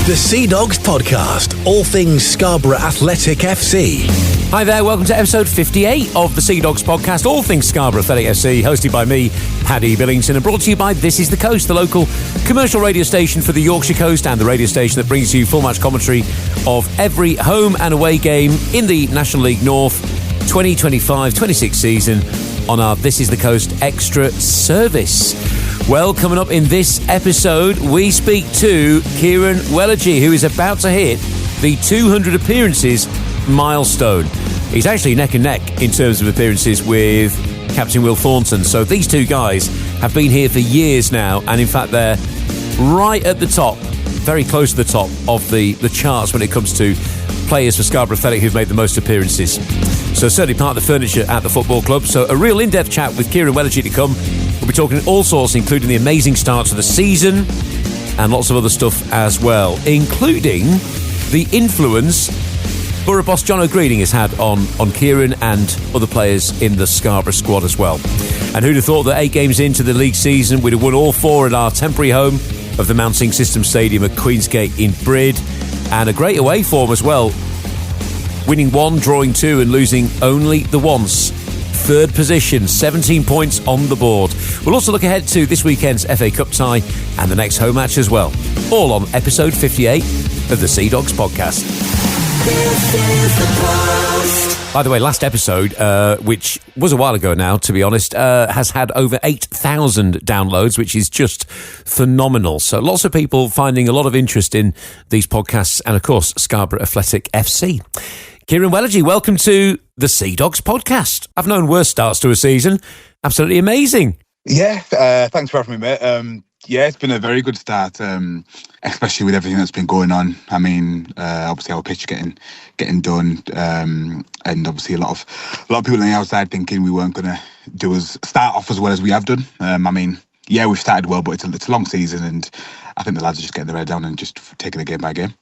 The Seadogs podcast, all things Scarborough Athletic FC. Hi there, welcome to episode 58 of the Seadogs podcast, all things Scarborough Athletic FC, hosted by me, Paddy Billington, and brought to you by This Is The Coast, the local commercial radio station for the Yorkshire coast and the radio station that brings you full match commentary of every home and away game in the National League North 2025-26 season on our This Is The Coast extra service. Well, coming up in this episode, we speak to Kieran Weledji, who is about to hit the 200 appearances milestone. He's actually neck and neck in terms of appearances with Captain Will Thornton. So these two guys have been here for years now, and in fact they're right at the top, very close to the top of the charts when it comes to players for Scarborough Athletic who've made the most appearances. So certainly part of the furniture at the football club. So a real in-depth chat with Kieran Weledji to come. We'll be talking all sorts, including the amazing start to the season and lots of other stuff as well, including the influence Boro boss Jono has had on Kieran and other players in the Scarborough squad as well. And who'd have thought that 8 games into the league season we'd have won all 4 at our temporary home of the Mounting System Stadium at Queensgate in Brid, and a great away form as well, winning 1, drawing 2 and losing only the once. 3rd position, 17 points on the board. We'll also look ahead to this weekend's FA Cup tie and the next home match as well. All on episode 58 of the Seadogs podcast. By the way, last episode, which was a while ago now, to be honest, has had over 8,000 downloads, which is just phenomenal. So lots of people finding a lot of interest in these podcasts and, of course, Scarborough Athletic FC. Kieran Weledji, welcome to the Seadogs podcast. I've known worse starts to a season. Absolutely amazing. Yeah, thanks for having me, mate. Yeah, it's been a very good start, especially with everything that's been going on. I mean, obviously our pitch getting done, and obviously a lot of people on the outside thinking we weren't going to start off as well as we have done. I mean, yeah, we've started well, but it's a long season, and I think the lads are just getting their head down and just taking it game by game.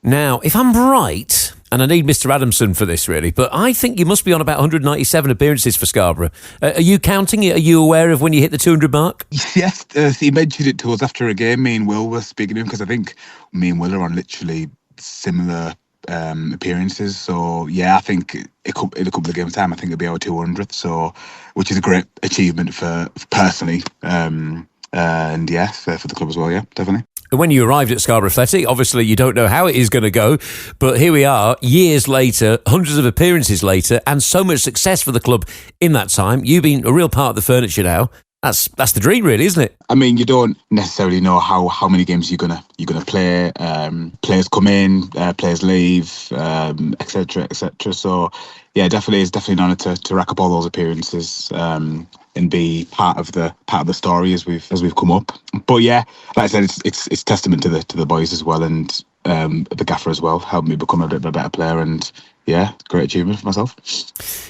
Now, if I'm right, and I need Mr. Adamson for this really, but I think you must be on about 197 appearances for Scarborough. Are you counting it? Are you aware of when you hit the 200 mark? Yes, he mentioned it to us after a game. Me and Will were speaking to him because I think me and Will are on literally similar appearances. So yeah, I think in a couple of games time, I think it'll be our 200th. So, which is a great achievement for personally, and yeah, for the club as well. Yeah, definitely. When you arrived at Scarborough Athletic, obviously you don't know how it is going to go, but here we are, years later, hundreds of appearances later, and so much success for the club in that time. You've been a real part of the furniture now. That's the dream, really, isn't it? I mean, you don't necessarily know how many games you're gonna play. Players come in, players leave, etc. So yeah, it's definitely an honour to rack up all those appearances. And be part of the story as we've come up. But yeah, like I said, it's testament to the boys as well, and the gaffer as well, helped me become a bit of a better player, and yeah, great achievement for myself.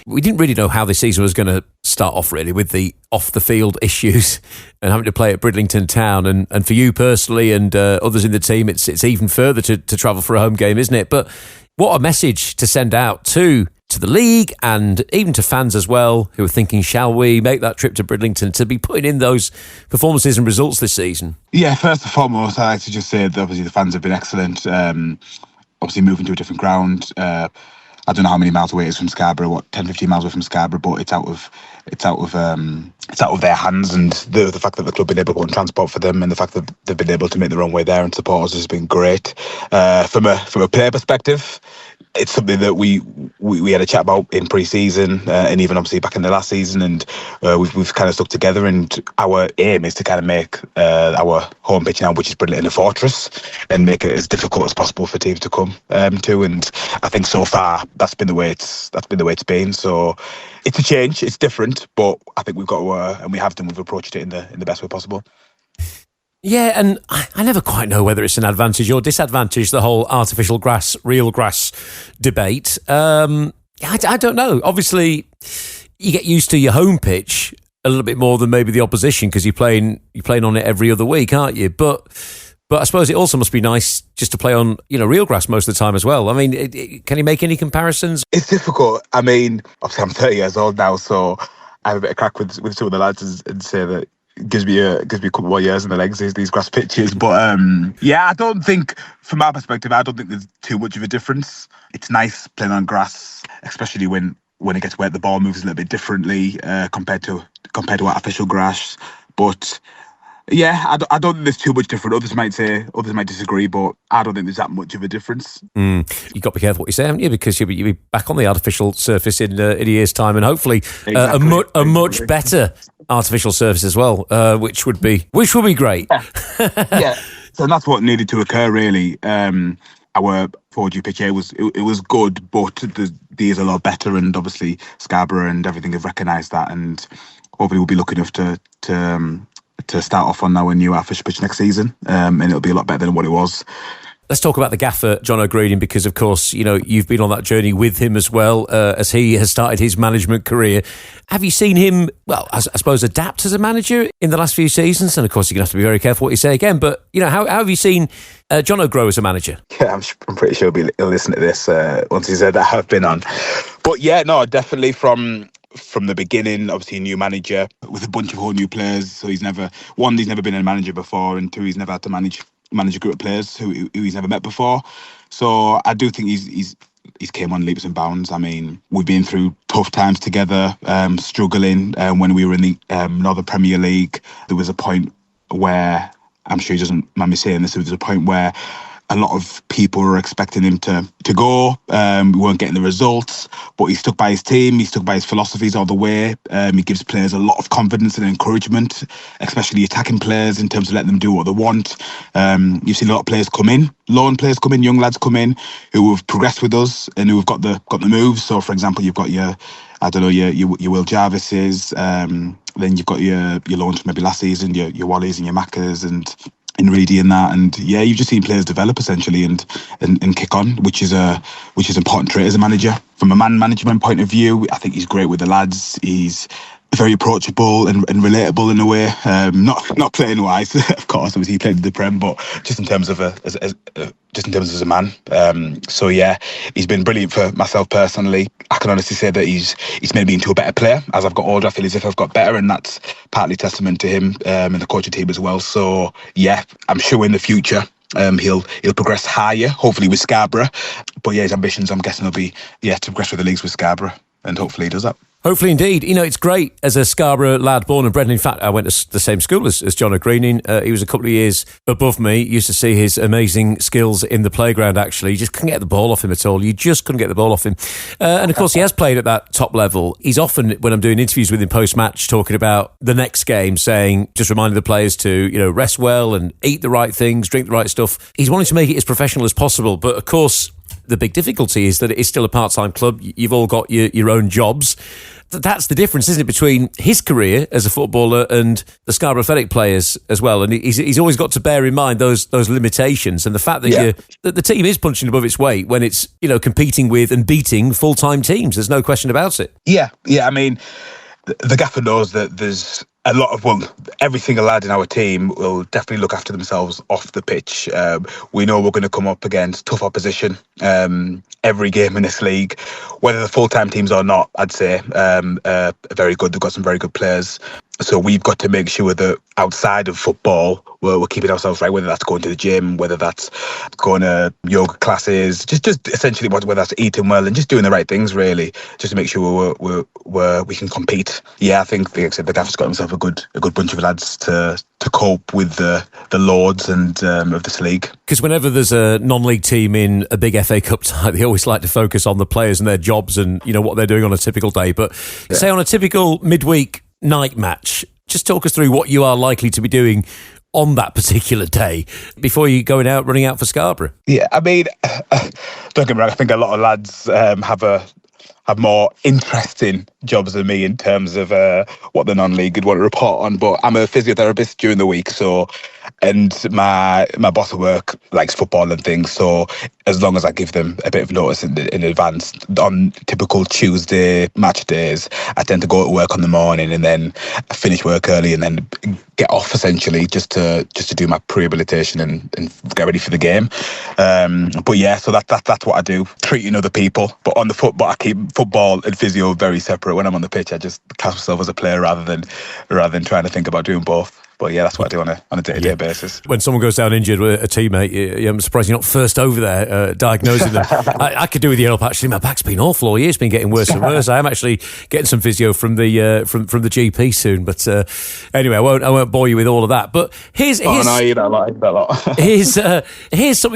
We didn't really know how this season was going to start off really with the off the field issues and having to play at Bridlington Town, and for you personally and others in the team, it's even further to travel for a home game, isn't it? But what a message to send out to the league and even to fans as well who are thinking, shall we make that trip to Bridlington, to be putting in those performances and results this season? Yeah, first and foremost, I'd like to just say that obviously the fans have been excellent. Obviously moving to a different ground. I don't know how many miles away it is from Scarborough, 10, 15 miles away from Scarborough, but it's out of their hands, and the fact that the club been able to go on transport for them, and the fact that they've been able to make their own way there and support us has been great. From a player perspective, it's something that we had a chat about in pre-season, and even obviously back in the last season, and we've kind of stuck together, and our aim is to kind of make our home pitch now, which is Bridlington, a fortress, and make it as difficult as possible for teams to come to. And I think so far that's been the way it's been. So it's a change, it's different, but I think we've got to, and we have done. We've approached it in the best way possible. Yeah, and I never quite know whether it's an advantage or disadvantage, the whole artificial grass, real grass debate. I don't know. Obviously, you get used to your home pitch a little bit more than maybe the opposition because you're playing on it every other week, aren't you? But I suppose it also must be nice just to play on, real grass most of the time as well. I mean, can you make any comparisons? It's difficult. I mean, obviously I'm 30 years old now, so I have a bit of crack with some of the lads and say that, gives me a couple more years in the legs, these grass pitches. But I don't think, from our perspective, I don't think there's too much of a difference. It's nice playing on grass, especially when it gets wet. The ball moves a little bit differently compared to artificial grass. But yeah, I don't think there's too much different. Others might disagree, but I don't think there's that much of a difference. You've got to be careful what you say, haven't you? Because you'll be back on the artificial surface in a year's time, and hopefully a much better artificial surface as well, which would be great. Yeah. So that's what needed to occur, really. Our 4G pitch here was good, but these are a lot better, and obviously Scarborough and everything have recognised that, and hopefully we'll be lucky enough to start off on our new artificial pitch next season, and it'll be a lot better than what it was. Let's talk about the gaffer, Jono Greening, because of course, you've been on that journey with him as well, as he has started his management career. Have you seen him, well, I suppose, adapt as a manager in the last few seasons? And of course, you're going to have to be very careful what you say again, but how have you seen Jono grow as a manager? Yeah, I'm pretty sure he'll listen to this once he's heard that I've been on. But yeah, no, definitely from the beginning, obviously a new manager with a bunch of whole new players. So he's never been a manager before, and two, he's never had to manage a group of players who he's never met before. So I do think he's came on leaps and bounds. I mean, we've been through tough times together, struggling. When we were in the Northern Premier League, there was a point where, I'm sure he doesn't mind me saying this, there was a point where a lot of people were expecting him to go. We weren't getting the results, but he stuck by his team. He stuck by his philosophies all the way. He gives players a lot of confidence and encouragement, especially attacking players, in terms of letting them do what they want. You've seen a lot of players come in, young lads come in who have progressed with us and who have got the moves. So, for example, you've got your Will Jarvises. Then you've got your loans from maybe last season, your Wallies and your Maccas and Reedy and that, and yeah, you've just seen players develop essentially and kick on, which is an important trait as a manager. From a man management point of view, I think he's great with the lads. He's very approachable and relatable in a way. Not playing wise, of course. Obviously, he played in the Prem, but just in terms of as a man. So yeah, he's been brilliant for myself personally. I can honestly say that he's made me into a better player. As I've got older, I feel as if I've got better, and that's partly testament to him and the coaching team as well. So yeah, I'm sure in the future he'll progress higher, hopefully with Scarborough. But yeah, his ambitions, I'm guessing, will be to progress with the leagues with Scarborough, and hopefully he does that. Hopefully, indeed. It's great as a Scarborough lad, born and bred. In fact, I went to the same school as Jono Greening. He was a couple of years above me. Used to see his amazing skills in the playground, actually. You just couldn't get the ball off him at all. You just couldn't get the ball off him. And of course, he has played at that top level. He's often, when I'm doing interviews with him post-match, talking about the next game, saying, just reminding the players to, rest well and eat the right things, drink the right stuff. He's wanting to make it as professional as possible. But of course, the big difficulty is that it is still a part-time club. You've all got your own jobs. That's the difference, isn't it, between his career as a footballer and the Scarborough Athletic players as well. And he's always got to bear in mind those limitations, and the fact that that the team is punching above its weight when it's competing with and beating full-time teams. There's no question about it. Yeah. I mean, the gaffer knows that there's a lot of, every single lad in our team will definitely look after themselves off the pitch. We know we're going to come up against tough opposition every game in this league, whether the full-time teams or not. I'd say very good. They've got some very good players. So we've got to make sure that outside of football, we're keeping ourselves right, whether that's going to the gym, whether that's going to yoga classes, just essentially whether that's eating well and just doing the right things, really, just to make sure we can compete. Yeah, I think the gaffer's got himself a good bunch of lads to cope with the loads and of this league. Because whenever there's a non-league team in a big FA Cup tie, they always like to focus on the players and their jobs and what they're doing on a typical day. But say on a typical midweek night match, just talk us through what you are likely to be doing on that particular day before you running out for Scarborough. Yeah, I mean, don't get me wrong, I think a lot of lads have more interesting jobs than me in terms of what the non-league would want to report on. But I'm a physiotherapist during the week, and my boss at work likes football and things. So as long as I give them a bit of notice in advance, on typical Tuesday match days, I tend to go to work on the morning and then finish work early and then get off essentially, just to do my prehabilitation and get ready for the game. But yeah, so that's what I do, treating other people. But on the football, I keep football and physio very separate. When I'm on the pitch, I just cast myself as a player rather than trying to think about doing both. But yeah, that's what I do on a day-to-day basis. When someone goes down injured with a teammate, I'm surprised you're not first over there diagnosing them. I could do with the help. Actually, my back's been awful all year. It's been getting worse and worse. I am actually getting some physio from the GP soon. But anyway, I won't bore you with all of that. But here's something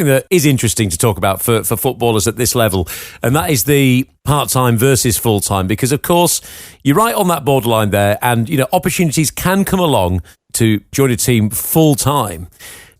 that is interesting to talk about for footballers at this level, and that is the part-time versus full-time, because of course you're right on that borderline there, and opportunities can come along to join a team full-time.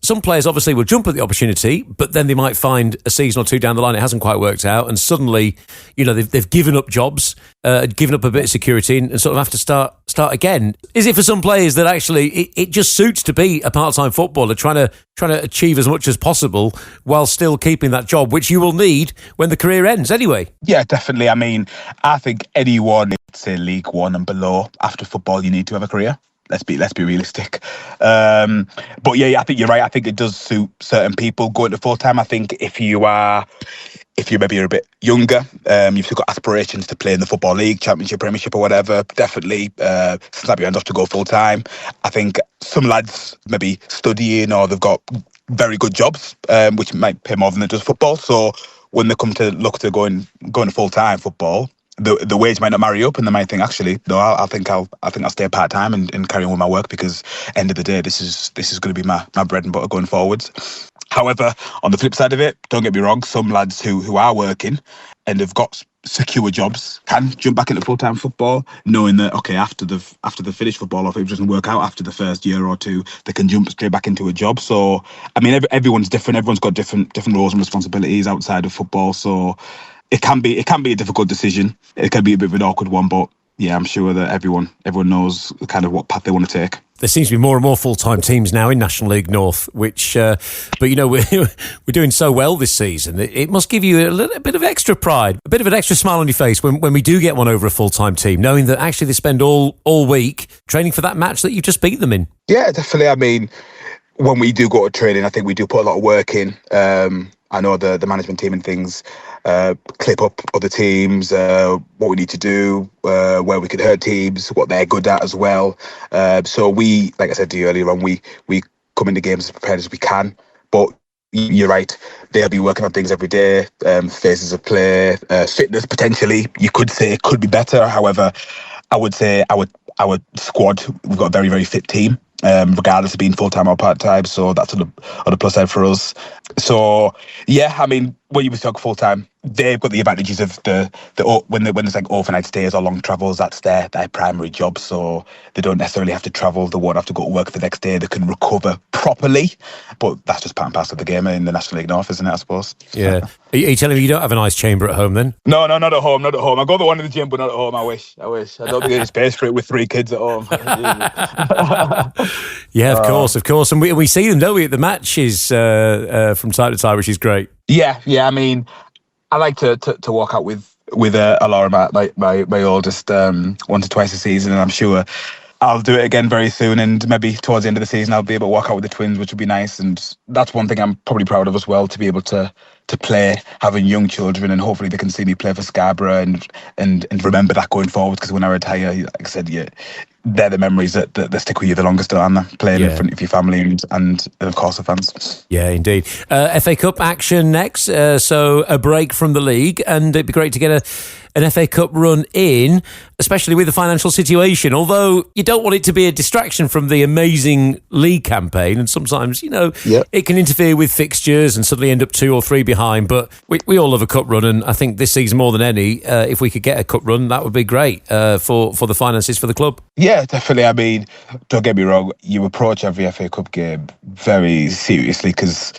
Some players obviously will jump at the opportunity, but then they might find a season or two down the line it hasn't quite worked out, and suddenly, they've given up jobs, given up a bit of security, and sort of have to start again. Is it for some players that actually it just suits to be a part-time footballer, trying to achieve as much as possible while still keeping that job, which you will need when the career ends anyway? Yeah, definitely. I mean, I think anyone, say League One and below, after football, you need to have a career. Let's be realistic. But yeah, I think you're right. I think it does suit certain people going to full time. I think if you maybe you're a bit younger, you've still got aspirations to play in the Football League, Championship, Premiership or whatever, definitely snap your hand off to go full time. I think some lads maybe studying, or they've got very good jobs, which might pay more than it does football. So when they come to look to going to full time football, the wage might not marry up, and they might think, actually, no, I think I'll stay part time and carry on with my work, because end of the day, this is going to be my bread and butter going forwards. However, on the flip side of it, don't get me wrong, some lads who are working and have got secure jobs can jump back into full-time football, knowing that, okay, after they've finished football, or if it doesn't work out after the first year or two, they can jump straight back into a job. So, I mean, everyone's different. Everyone's got different roles and responsibilities outside of football. So it can be a difficult decision. It can be a bit of an awkward one, but yeah, I'm sure that everyone knows kind of what path they want to take. There seems to be more and more full-time teams now in National League North, which, but we're doing so well this season. It must give you a little bit of extra pride, a bit of an extra smile on your face when we do get one over a full-time team, knowing that actually they spend all week training for that match that you just beat them in. Yeah, definitely. I mean, when we do go to training, I think we do put a lot of work in. I know the management team and things clip up other teams, what we need to do, where we could hurt teams, what they're good at as well. So we, like I said to you earlier on, we come into games as prepared as we can. But you're right, they'll be working on things every day, phases of play, fitness potentially. You could say it could be better. However, I would say our squad, we've got a very, very fit team. Regardless of being full-time or part-time, so that's on the plus side for us. So yeah, I mean, when you talk full-time, they've got the advantages of when there's like overnight stays or long travels, that's their primary job, so they don't necessarily have to travel, they won't have to go to work the next day, they can recover properly, but that's just part and parcel of the game in the National League North, isn't it, I suppose? Yeah. Are you telling me you don't have an ice chamber at home then? No, not at home. I got the one in the gym, but not at home. I wish. I don't think there's space for it with 3 kids at home. Yeah, of course. And we see them, don't we, at the matches from time to time, which is great. Yeah. I mean, I like to walk out with Laura, my oldest, once or twice a season, and I'm sure I'll do it again very soon, and maybe towards the end of the season I'll be able to walk out with the twins, which would be nice. And that's one thing I'm probably proud of as well, to be able to play, having young children, and hopefully they can see me play for Scarborough and remember that going forward, because when I retire, like I said, yeah, they're the memories that stick with you the longest, aren't they? Playing in front of your family and of course the fans. Yeah, indeed. FA Cup action next, so a break from the league, and it'd be great to get an FA Cup run in, especially with the financial situation, although you don't want it to be a distraction from the amazing league campaign, and sometimes, it can interfere with fixtures and suddenly end up 2 or 3 behind, but we all love a cup run, and I think this season more than any, if we could get a cup run, that would be great for the finances for the club. Yeah, definitely. I mean, don't get me wrong, you approach every FA Cup game very seriously, because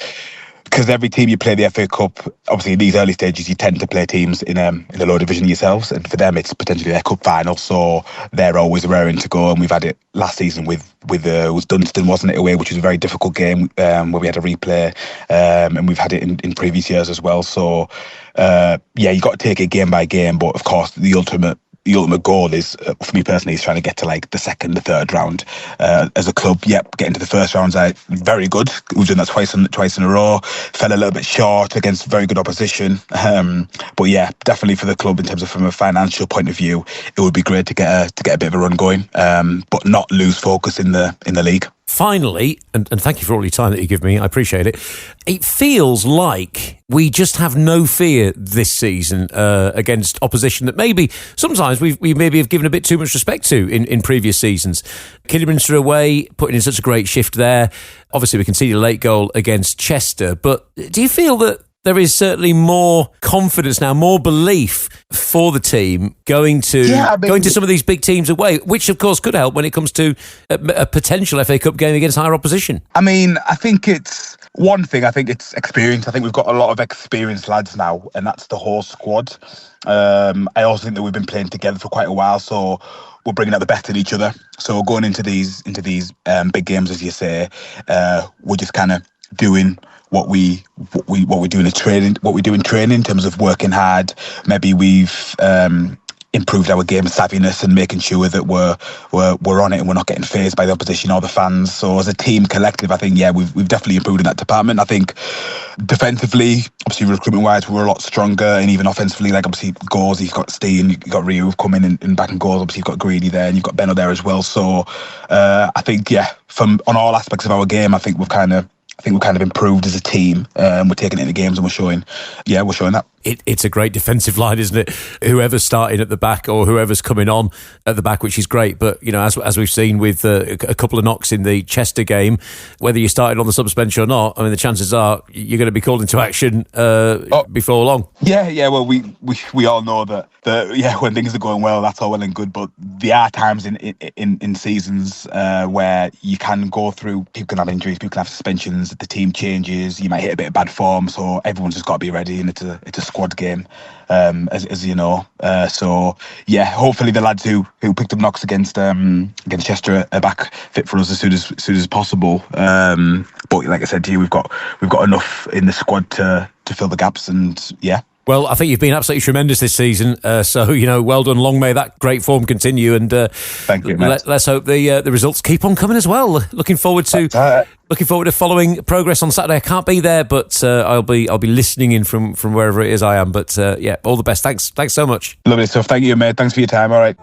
every team you play the FA Cup, obviously in these early stages, you tend to play teams in a lower division yourselves, and for them it's potentially their cup final, so they're always raring to go. And we've had it last season with Dunstan, wasn't it, away, which was a very difficult game where we had a replay, and we've had it in previous years as well. So you got to take it game by game, but of course the ultimate the ultimate goal is, for me personally, is trying to get to like the second, the third round. As a club, getting to the first round's very good. We've done that twice in a row. Fell a little bit short against very good opposition. But yeah, definitely for the club in terms of from a financial point of view, it would be great to get a bit of a run going, but not lose focus in the league. Finally, and thank you for all your time that you give me, I appreciate it. It feels like we just have no fear this season against opposition that maybe sometimes we maybe have given a bit too much respect to in previous seasons. Kidderminster away, putting in such a great shift there. Obviously, we conceded a late goal against Chester, but do you feel that there is certainly more confidence now, more belief for the team going to some of these big teams away, which of course could help when it comes to a potential FA Cup game against higher opposition? I mean, I think it's one thing. I think it's experience. I think we've got a lot of experienced lads now, and that's the whole squad. I also think that we've been playing together for quite a while, so we're bringing out the best in each other. So going into these big games, as you say, we're just kind of doing what we do in training in terms of working hard. Maybe we've improved our game savviness and making sure that we're on it and we're not getting fazed by the opposition or the fans. So as a team collective, I think we've definitely improved in that department. I think defensively, obviously recruitment wise, we're a lot stronger, and even offensively, like obviously goals, you've got Steen, you've got Rio come in and back in goals. Obviously you've got Greedy there and you've got Benno there as well. So I think from on all aspects of our game, I think we've kind of improved as a team. We're taking it into games and we're showing that. It's a great defensive line, isn't it? Whoever's starting at the back or whoever's coming on at the back, which is great. But, you know, as we've seen with a couple of knocks in the Chester game, whether you started on the subs bench or not, I mean, the chances are you're going to be called into action before long. Yeah. Well, we all know that when things are going well, that's all well and good. But there are times in seasons where you can go through. People can have injuries, people can have suspensions. The team changes. You might hit a bit of bad form, so everyone's just got to be ready, and it's a squad game, as you know. So yeah, hopefully the lads who picked up knocks against Chester are back fit for us as soon as possible. But like I said to you, we've got enough in the squad to fill the gaps, and yeah. Well, I think you've been absolutely tremendous this season. So, you know, well done. Long may that great form continue. And thank you, mate. Let's hope the results keep on coming as well. Looking forward to following progress on Saturday. I can't be there, but I'll be listening in from wherever it is I am. But all the best. Thanks so much. Lovely stuff. Thank you, mate. Thanks for your time. All right.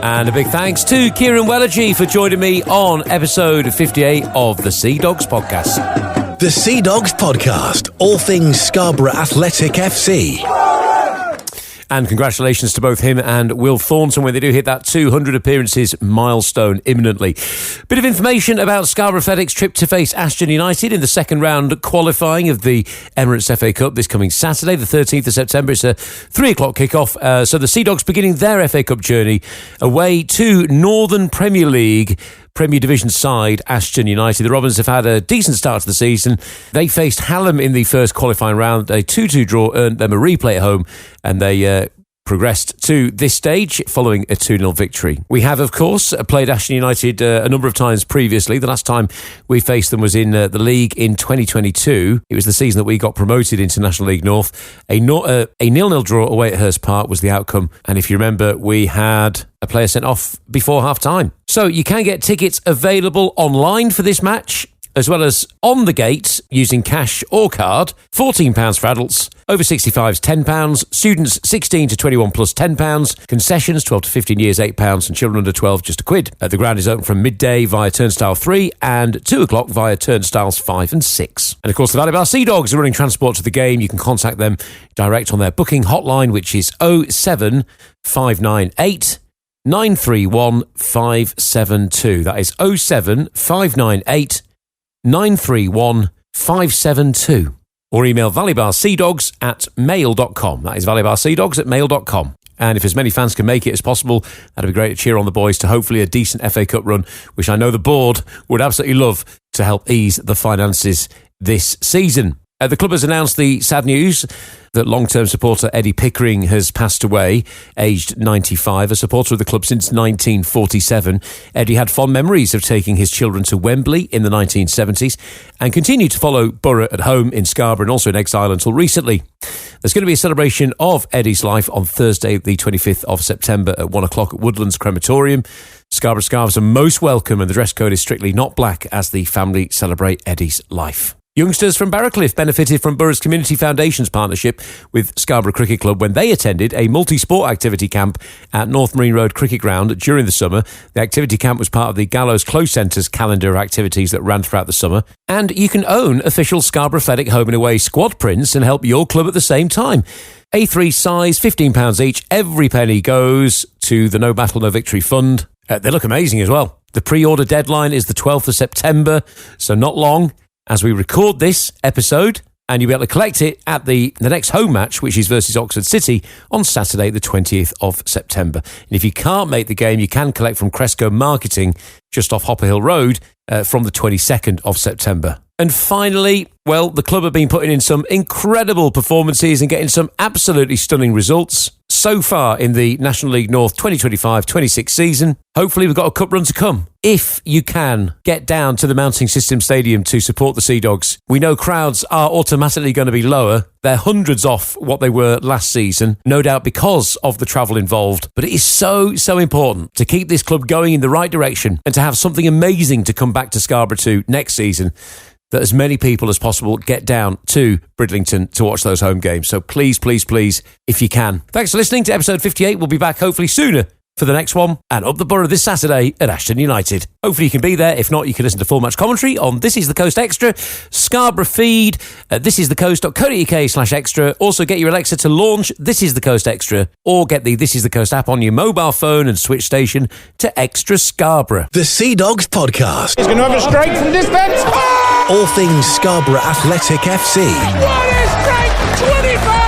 And a big thanks to Kieran Weledji for joining me on episode 58 of the Seadogs podcast. The Seadogs podcast, all things Scarborough Athletic FC. And congratulations to both him and Will Thornton when they do hit that 200 appearances milestone imminently. Bit of information about Scarborough Athletics' trip to face Ashton United in the second round qualifying of the Emirates FA Cup this coming Saturday, the 13th of September. It's a 3 o'clock kickoff. So the Seadogs beginning their FA Cup journey away to Northern Premier League Premier Division side Ashton United. The Robins have had a decent start to the season. They faced Hallam in the first qualifying round. A 2-2 draw earned them a replay at home, and they progressed to this stage following a 2-0 victory. We have, of course, played Ashton United a number of times previously. The last time we faced them was in the league in 2022. It was the season that we got promoted into National League North. A 0-0 draw away at Hurst Park was the outcome. And if you remember, we had a player sent off before half-time. So you can get tickets available online for this match, as well as on the gate using cash or card. £14 for adults, over 65s £10, students 16 to 21 plus £10, concessions 12 to 15 years £8, and children under 12 just £1. The ground is open from midday via turnstile 3 and 2 o'clock via turnstiles 5 and 6. And of course the Valley Bar Seadogs are running transport to the game. You can contact them direct on their booking hotline, which is 07598 931 572. That is 07598 931 572. Or email valleybarseadogs@mail.com. That is valleybarseadogs@mail.com. And if as many fans can make it as possible, that'd be great to cheer on the boys to hopefully a decent FA Cup run, which I know the board would absolutely love to help ease the finances this season. The club has announced the sad news that long-term supporter Eddie Pickering has passed away, aged 95, a supporter of the club since 1947. Eddie had fond memories of taking his children to Wembley in the 1970s and continued to follow Boro at home in Scarborough and also in exile until recently. There's going to be a celebration of Eddie's life on Thursday, the 25th of September at 1 o'clock at Woodlands Crematorium. Scarborough scarves are most welcome and the dress code is strictly not black as the family celebrate Eddie's life. Youngsters from Barrowcliff benefited from Borough's Community Foundation's partnership with Scarborough Cricket Club when they attended a multi-sport activity camp at North Marine Road Cricket Ground during the summer. The activity camp was part of the Gallows Close Centre's calendar of activities that ran throughout the summer. And you can own official Scarborough Athletic home and away squad prints and help your club at the same time. A3 size, £15 each. Every penny goes to the No Battle, No Victory Fund. They look amazing as well. The pre-order deadline is the 12th of September, so not long as we record this episode, and you'll be able to collect it at the next home match, which is versus Oxford City on Saturday, the 20th of September. And if you can't make the game, you can collect from Cresco Marketing just off Hopper Hill Road from the 22nd of September. And finally, well, the club have been putting in some incredible performances and getting some absolutely stunning results so far in the National League North 2025-26 season. Hopefully we've got a cup run to come. If you can get down to the Mounting System Stadium to support the Seadogs, we know crowds are automatically going to be lower. They're hundreds off what they were last season, no doubt because of the travel involved. But it is so important to keep this club going in the right direction and to have something amazing to come back to Scarborough to next season, that as many people as possible get down to Bridlington to watch those home games. So please, if you can. Thanks for listening to episode 58. We'll be back hopefully sooner for the next one, and up the Borough this Saturday at Ashton United. Hopefully you can be there. If not, you can listen to full match commentary on This Is The Coast Extra, Scarborough feed at thisisthecoast.co.uk/extra. Also get your Alexa to launch This Is The Coast Extra, or get the This Is The Coast app on your mobile phone and switch station to Extra Scarborough. The Seadogs Podcast. He's going to have a strike from distance. All things Scarborough Athletic FC. What a strike! 25